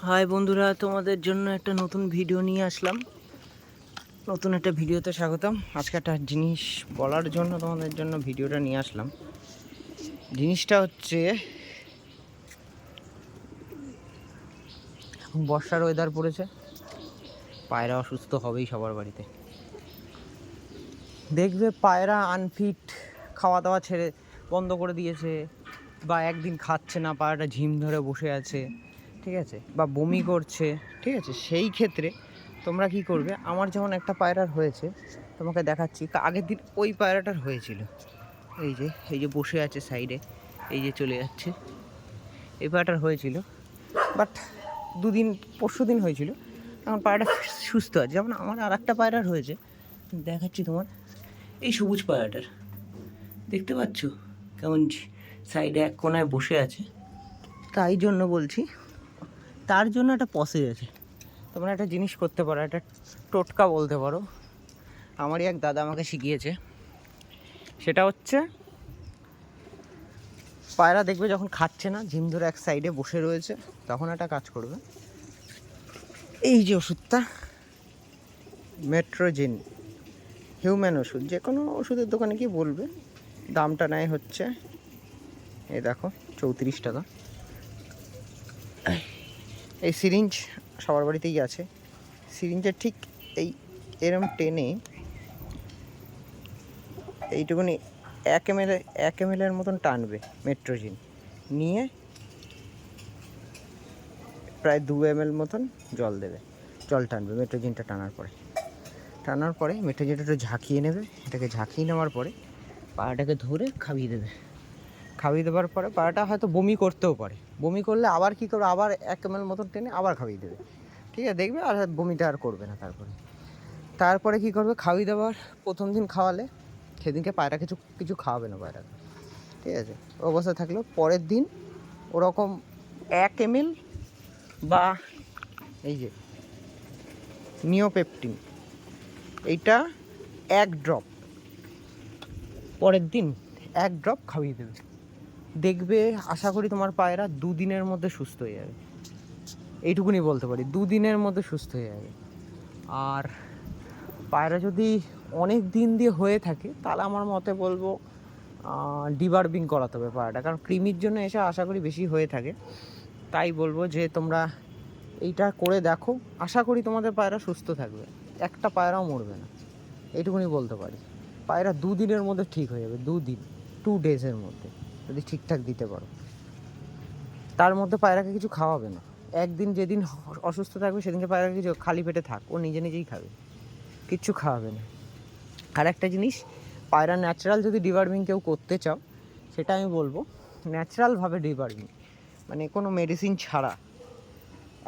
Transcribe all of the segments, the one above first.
High বন্ধুরা, তোমাদের জন্য একটা নতুন ভিডিও নিয়ে আসলাম। নতুন একটা ভিডিওতে স্বাগতম। আজকে একটা জিনিস বলার জন্য তোমাদের জন্য ভিডিওটা নিয়ে আসলাম। জিনিসটা হচ্ছে, বর্ষার ওয়েদার পড়েছে, পায়রা অসুস্থ হবেই সবার বাড়িতে। দেখবে পায়রা আনফিট, খাওয়া দাওয়া ছেড়ে বন্ধ করে দিয়েছে, বা একদিন খাচ্ছে না, পায়রাটা ঝিম ধরে বসে আছে, ঠিক আছে, বা বমি করছে, ঠিক আছে। সেই ক্ষেত্রে তোমরা কি করবে, আমার যেমন একটা পায়রার হয়েছে, তোমাকে দেখাচ্ছি। আগের দিন ওই পায়রাটার হয়েছিল, এই যে বসে আছে সাইডে, এই যে চলে যাচ্ছে, এই পায়রাটার হয়েছিল। বাট পরশু দিন হয়েছিল, এখন পায়রাটা সুস্থ আছে। যেমন আমার আর একটা পায়রার হয়েছে, দেখাচ্ছি তোমার, এই সবুজ পায়রাটার, দেখতে পাচ্ছ কেমন সাইডে এক কোনায় বসে আছে। তাই জন্য বলছি, তার জন্য একটা প্রসেস আছে। তোমরা একটা জিনিস করতে পারো, একটা টোটকা বলতে পারো, আমারই এক দাদা আমাকে শিখিয়েছে। সেটা হচ্ছে, পায়রা দেখবে যখন খাচ্ছে না, ঝিম ধরে এক সাইডে বসে রয়েছে, তখন একটা কাজ করবে, এই যে ওষুধটা, মেট্রোজিন হিউম্যান ওষুধ, যে কোনো ওষুধের দোকানে গিয়ে বলবে, দামটা নেয় হচ্ছে, এই দেখো 34 টাকা। এই সিরিঞ্জ সবার বাড়িতেই আছে। সিরিঞ্জের ঠিক এরম টেনে এইটুকুনি 1 ml মতন টানবে মেট্রোজিন, নিয়ে প্রায় 2 ml মতন জল দেবে, জল টানবে মেট্রোজিনটা টানার পরে মেট্রোজিনটা একটু ঝাঁকিয়ে নেবে। এটাকে ঝাঁকিয়ে নেওয়ার পরে পায়রাটাকে ধরে খাইয়ে দেওয়ার পরে পায়রাটা হয়তো বমি করতেও পারে। বমি করলে আবার কী করবে, আবার 1 ml মতন টেনে আবার খাইয়ে দেবে, ঠিক আছে, দেখবে আর বমিটা আর করবে না। তারপরে কী করবে, খাইয়ে দেওয়ার প্রথম দিন খাওয়ালে, সেদিনকে পায়রা কিছু খাওয়াবে না পায়রাকে, ঠিক আছে, অবস্থা থাকলেও পরের দিন ওরকম 1 ml বা এই যে নিওপেপটিন, এইটা 1 ড্রপ, পরের দিন 1 ড্রপ খাইয়ে দেবে। দেখবে, আশা করি তোমার পায়রা 2 দিনের মধ্যে সুস্থ হয়ে যাবে। এইটুকুনি বলতে পারি, 2 দিনের মধ্যে সুস্থ হয়ে যাবে। আর পায়রা যদি অনেক দিন দিয়ে হয়ে থাকে, তাহলে আমার মতে বলবো ডিবার্বিং করাতে হবে পায়রাটা, কারণ কৃমির জন্য এসে আশা করি বেশি হয়ে থাকে। তাই বলবো যে তোমরা এইটা করে দেখো, আশা করি তোমাদের পায়রা সুস্থ থাকবে, একটা পায়রাও মরবে না। এইটুকুনি বলতে পারি। পায়রা 2 দিনের মধ্যে ঠিক হয়ে যাবে, 2 দিন, 2 ডেজের মধ্যে যদি ঠিকঠাক দিতে পারো। তার মধ্যে পায়রাকে কিছু খাওয়াবে না। একদিন যেদিন অসুস্থ থাকবে, সেদিনকে পায়রাকে কিছু খালি পেটে থাক, ও নিজেই খাবে, কিচ্ছু খাওয়াবে না। আর একটা জিনিস, পায়রা ন্যাচারাল যদি ডিবার্মিং কেউ করতে চাও, সেটা আমি বলবো, ন্যাচারালভাবে ডিবার্মিং, মানে কোনো মেডিসিন ছাড়া।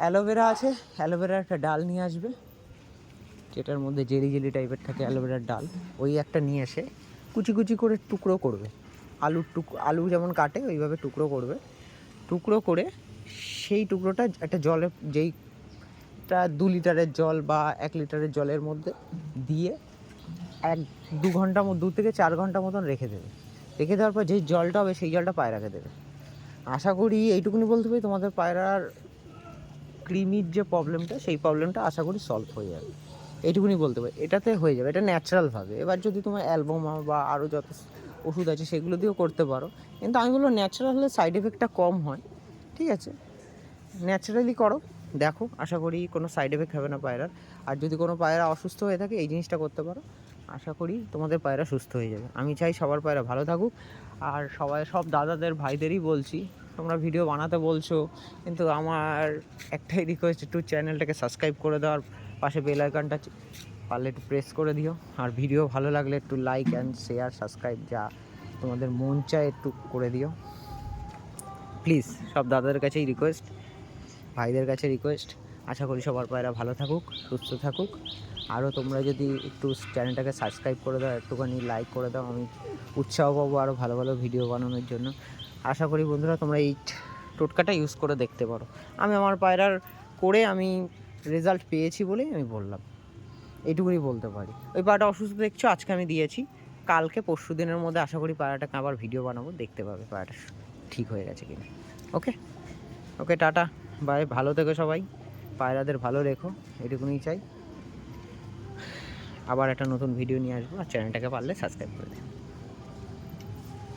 অ্যালোভেরা আছে, অ্যালোভেরার একটা ডাল নিয়ে আসবে, যেটার মধ্যে জেলি টাইপের থাকে অ্যালোভেরার ডাল, ওই একটা নিয়ে এসে কুচি করে টুকরো করবে। আলু যেমন কাটে ওইভাবে টুকরো করে সেই টুকরোটা একটা জলে, যেইটা 2 লিটারের জল বা 1 লিটারের জলের মধ্যে দিয়ে 2 থেকে 4 ঘন্টা মতন রেখে দেওয়ার পর যেই জলটা হবে, সেই জলটা পায়রাকে দেবে। আশা করি এইটুকুনি বলতে পারি, তোমাদের পায়রার কৃমির যে প্রবলেমটা, সেই প্রবলেমটা আশা করি সলভ হয়ে যাবে। এইটুকুনি বলতে পারি, এটাতে হয়ে যাবে, এটা ন্যাচারালভাবে। এবার যদি তোমার অ্যালবোমা বা আরও যত ওষুধ আছে সেগুলো দিয়েও করতে পারো, কিন্তু আমি বলবো ন্যাচারাল হলে সাইড এফেক্টটা কম হয়, ঠিক আছে। ন্যাচারালি করো, দেখো, আশা করি কোনো সাইড এফেক্ট হবে না পায়রার। আর যদি কোনো পায়রা অসুস্থ হয়ে থাকে, এই জিনিসটা করতে পারো, আশা করি তোমাদের পায়রা সুস্থ হয়ে যাবে। আমি চাই সবার পায়রা ভালো থাকুক। আর সব দাদাদের ভাইদেরই বলছি, তোমরা ভিডিও বানাতে বলছো, কিন্তু আমার একটাই রিকোয়েস্ট, একটু চ্যানেলটাকে সাবস্ক্রাইব করে দেওয়ার, পাশে বেল আইকনটা পারলে একটু প্রেস করে দিও। আর ভিডিও ভালো লাগলে একটু লাইক অ্যান্ড শেয়ার, সাবস্ক্রাইব যা তোমাদের মন চায় একটু করে দিও প্লিজ। সব দাদাদের কাছেই রিকোয়েস্ট, ভাইদের কাছে রিকোয়েস্ট। আশা করি সবার পায়রা ভালো থাকুক, সুস্থ থাকুক। আরও তোমরা যদি একটু চ্যানেলটাকে সাবস্ক্রাইব করে দাও, একটুখানি লাইক করে দাও, আমি উৎসাহ পাবো আরও ভালো ভিডিও বানানোর জন্য। আশা করি বন্ধুরা তোমরা এই টোটকাটা ইউজ করে দেখতে পারো। আমি আমার পায়রার করে আমি রেজাল্ট পেয়েছি বলেই আমি বললাম, এইটুকুনি বলতে পারি। ওই পায়রাটা অসুস্থ দেখছো, আজকে আমি দিয়েছি, কালকে পরশু দিনের মধ্যে আশা করি পায়রাটাকে আবার ভিডিও বানাবো, দেখতে পাবে পায়রাটা ঠিক হয়ে গেছে কিনা। ওকে, টাটা। বাই, ভালো থেকো সবাই, পায়রাদের ভালো রেখো, এটুকুনি চাই। আবার একটা নতুন ভিডিও নিয়ে আসবো, আর চ্যানেলটাকে পারলে সাবস্ক্রাইব করে দিও।